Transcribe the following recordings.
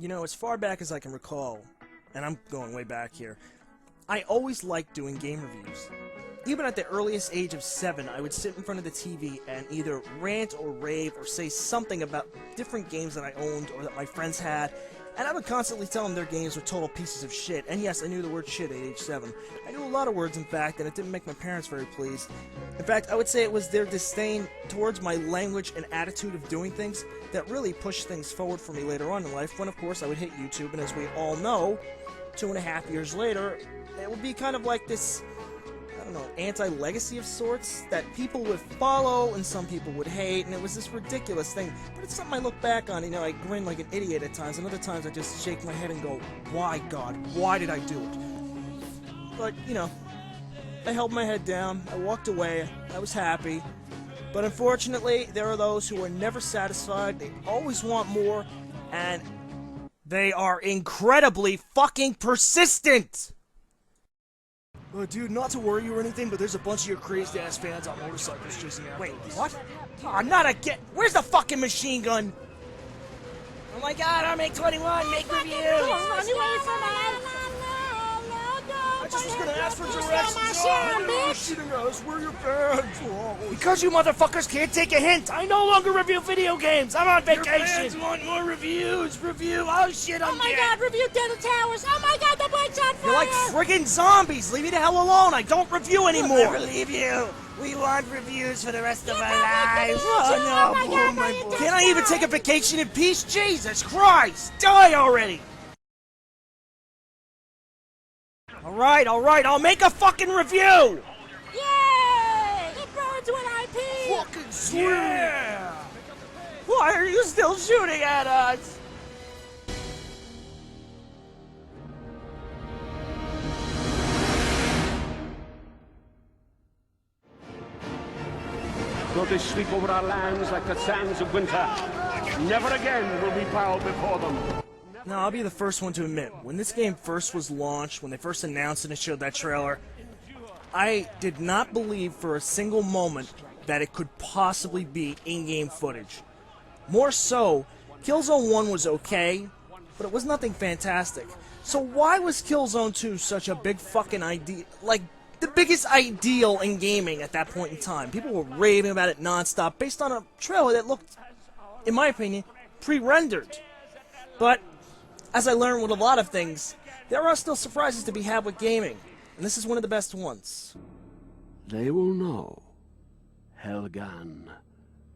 You know, as far back as I can recall, and I'm going way back here, I always liked doing game reviews. Even at the earliest age of 7, I would sit in front of the TV and either rant or rave or say something about different games that I owned or that my friends had, and I would constantly tell them their games were total pieces of shit. And yes, I knew the word shit at age 7. I knew a lot of words, in fact, and it didn't make my parents very pleased. In fact, I would say it was their disdain towards my language and attitude of doing things that really pushed things forward for me later on in life, when, of course, I would hit YouTube, and as we all know, 2.5 years later, it would be kind of like this, I don't know, anti-legacy of sorts that people would follow and some people would hate, and it was this ridiculous thing. But it's something I look back on, you know, I grin like an idiot at times, and other times I just shake my head and go, why, God? Why did I do it? But, you know, I held my head down, I walked away, I was happy. But unfortunately, there are those who are never satisfied, they always want more, and they are incredibly fucking persistent! Dude, not to worry you or anything, but there's a bunch of your crazy-ass fans on motorcycles chasing after us. Wait, what? Oh, not again! Where's the fucking machine gun? Oh my God, I'll make 21, make reviews! I just was gonna ask for directions. Oh, you're shooting us. Where are your fans? Oh, because you motherfuckers can't take a hint, I no longer review video games. I'm on vacation. Your fans want more reviews. Review. Oh shit, I'm dead. Oh my God, review Dead of Towers. Oh my God, the bike's on fire. You're like friggin' zombies. Leave me the hell alone. I don't review anymore. We'll never leave you. We want reviews for the rest of our lives. Oh no, my boy. Can't I even take a vacation in peace? Jesus Christ! Die already! Alright, I'll make a fucking review! Yay! It burns with IP! Fucking sweet! Yeah! Why are you still shooting at us? Though they sweep over our lands like the sands of winter, never again will we bow before them. Now, I'll be the first one to admit, when this game first was launched, when they first announced it and showed that trailer, I did not believe for a single moment that it could possibly be in-game footage. More so, Killzone 1 was okay, but it was nothing fantastic. So why was Killzone 2 such a big fucking idea, like, the biggest ideal in gaming at that point in time? People were raving about it nonstop based on a trailer that looked, in my opinion, pre-rendered. But as I learned with a lot of things, there are still surprises to be had with gaming, and this is one of the best ones. They will know Helgan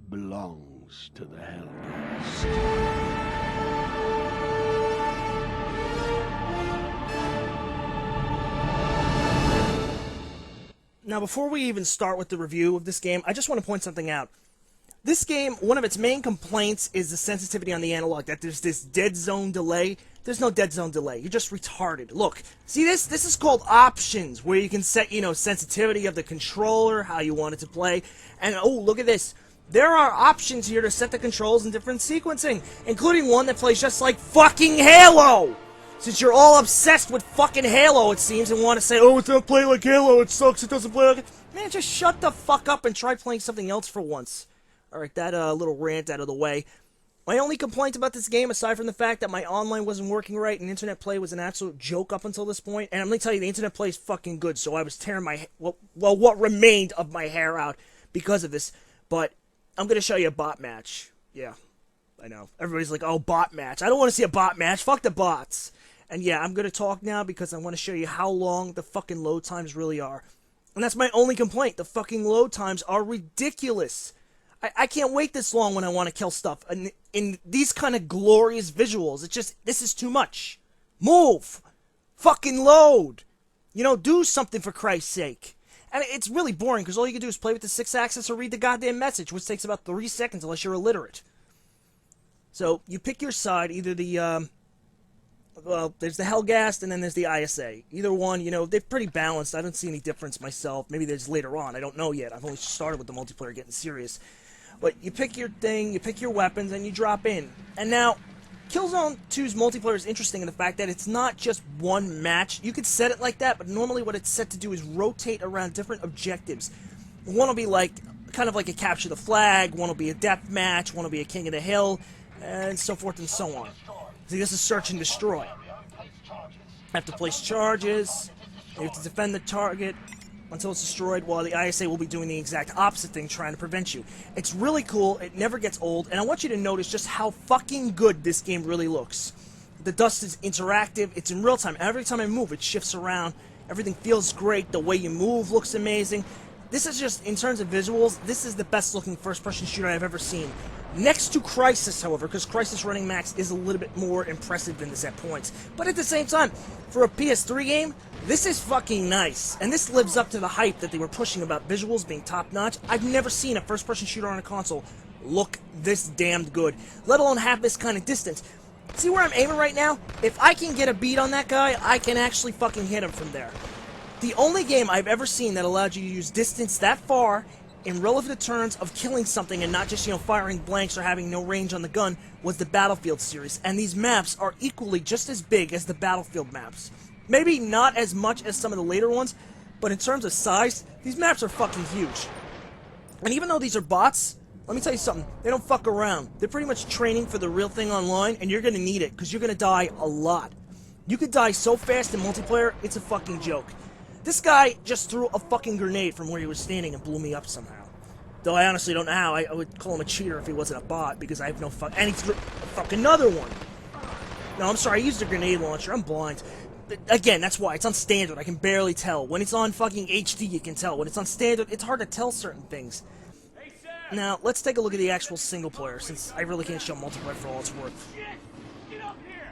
belongs to the Helghast. Now, before we even start with the review of this game, I just want to point something out. This game, one of its main complaints is the sensitivity on the analog, that there's this dead zone delay. There's no dead zone delay. You're just retarded. Look, see this? This is called options, where you can set, you know, sensitivity of the controller, how you want it to play. And, oh, look at this. There are options here to set the controls in different sequencing, including one that plays just like fucking Halo! Since you're all obsessed with fucking Halo, it seems, and want to say, oh, it's not playing like Halo, it sucks, it doesn't play like it. Man, just shut the fuck up and try playing something else for once. Alright, that little rant out of the way. My only complaint about this game, aside from the fact that my online wasn't working right and internet play was an absolute joke up until this point, and I'm gonna tell you, the internet play is fucking good, so I was tearing my, well, what remained of my hair out because of this, but I'm gonna show you a bot match. Yeah, I know. Everybody's like, oh, bot match. I don't want to see a bot match. Fuck the bots. And yeah, I'm gonna talk now because I want to show you how long the fucking load times really are. And that's my only complaint. The fucking load times are ridiculous. I can't wait this long when I want to kill stuff. And in these kind of glorious visuals, it's just, this is too much. Move! Fucking load! You know, do something for Christ's sake. And it's really boring, because all you can do is play with the 6-axis or read the goddamn message, which takes about 3 seconds unless you're illiterate. So, you pick your side, either the, well, there's the Helghast, and then there's the ISA. Either one, you know, they're pretty balanced. I don't see any difference myself. Maybe there's later on. I don't know yet. I've only started with the multiplayer getting serious. But you pick your thing, you pick your weapons, and you drop in. And now, Killzone 2's multiplayer is interesting in the fact that it's not just one match. You could set it like that, but normally what it's set to do is rotate around different objectives. One will be like, kind of like a capture the flag, one will be a death match, one will be a king of the hill, and so forth and so on. See, this is search and destroy. I have to place charges. You have to defend the target until it's destroyed, while the ISA will be doing the exact opposite thing, trying to prevent you. It's really cool. It never gets old, and I want you to notice just how fucking good this game really looks. The dust is interactive. It's in real time. Every time I move, it shifts around. Everything feels great. The way you move looks amazing. This is just, in terms of visuals, this is the best-looking first-person shooter I've ever seen. Next to Crysis, however, because Crysis Running Max is a little bit more impressive than this at points. But at the same time, for a PS3 game, this is fucking nice. And this lives up to the hype that they were pushing about visuals being top-notch. I've never seen a first-person shooter on a console look this damned good, let alone have this kind of distance. See where I'm aiming right now? If I can get a bead on that guy, I can actually fucking hit him from there. The only game I've ever seen that allowed you to use distance that far in relative terms of killing something and not just, firing blanks or having no range on the gun was the Battlefield series. And these maps are equally just as big as the Battlefield maps. Maybe not as much as some of the later ones, but in terms of size, these maps are fucking huge. And even though these are bots, let me tell you something, they don't fuck around. They're pretty much training for the real thing online, and you're gonna need it, because you're gonna die a lot. You could die so fast in multiplayer, it's a fucking joke. This guy just threw a fucking grenade from where he was standing and blew me up somehow. Though I honestly don't know how. I would call him a cheater if he wasn't a bot, because I have no fuck. And he threw another one! No, I'm sorry, I used a grenade launcher. I'm blind. But again, that's why. It's on standard. I can barely tell. When it's on fucking HD, you can tell. When it's on standard, it's hard to tell certain things. Now, let's take a look at the actual single player, since I really can't show multiplayer for all it's worth.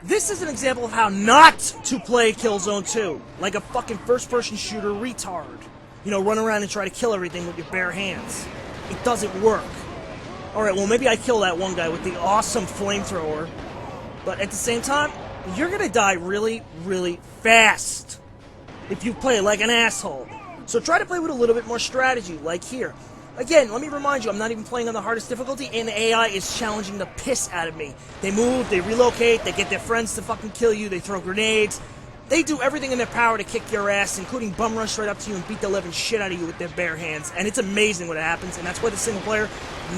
This is an example of how not to play Killzone 2. Like a fucking first-person shooter retard. Run around and try to kill everything with your bare hands. It doesn't work. Alright, well maybe I kill that one guy with the awesome flamethrower. But at the same time, you're gonna die really, really fast if you play like an asshole. So try to play with a little bit more strategy, like here. Again, let me remind you, I'm not even playing on the hardest difficulty, and the AI is challenging the piss out of me. They move, they relocate, they get their friends to fucking kill you, they throw grenades. They do everything in their power to kick your ass, including bum rush right up to you and beat the living shit out of you with their bare hands. And it's amazing what happens, and that's why the single player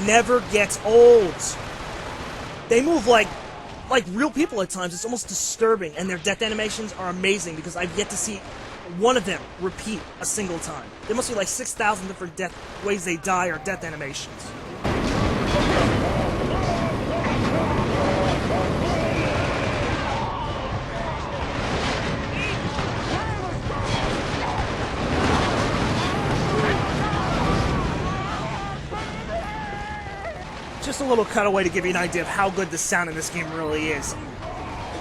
never gets old. They move like real people at times. It's almost disturbing, and their death animations are amazing because I've yet to see one of them repeat a single time. There must be like 6,000 different ways they die or death animations. Just a little cutaway to give you an idea of how good the sound in this game really is.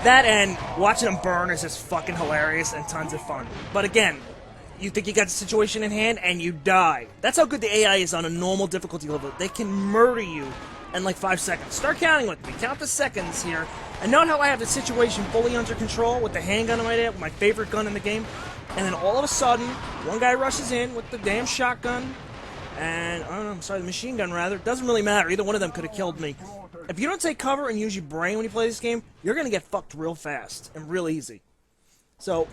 That and watching them burn is just fucking hilarious and tons of fun. But again, you think you got the situation in hand and you die. That's how good the AI is on a normal difficulty level. They can murder you in like 5 seconds. Start counting with me. Count the seconds here. And note how I have the situation fully under control with the handgun right there, with my favorite gun in the game. And then all of a sudden, one guy rushes in with the damn shotgun. And, I don't know, I'm sorry, the machine gun rather. Doesn't really matter. Either one of them could have killed me. If you don't take cover and use your brain when you play this game, you're going to get fucked real fast and real easy. So,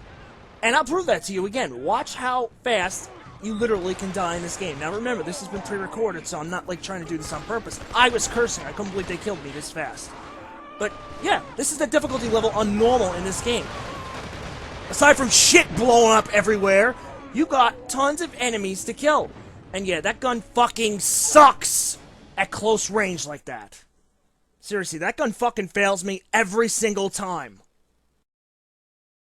and I'll prove that to you again. Watch how fast you literally can die in this game. Now remember, this has been pre-recorded, so I'm not like trying to do this on purpose. I was cursing. I couldn't believe they killed me this fast. But, yeah, this is the difficulty level on normal in this game. Aside from shit blowing up everywhere, you got tons of enemies to kill. And yeah, that gun fucking sucks at close range like that. Seriously, that gun fucking fails me every single time.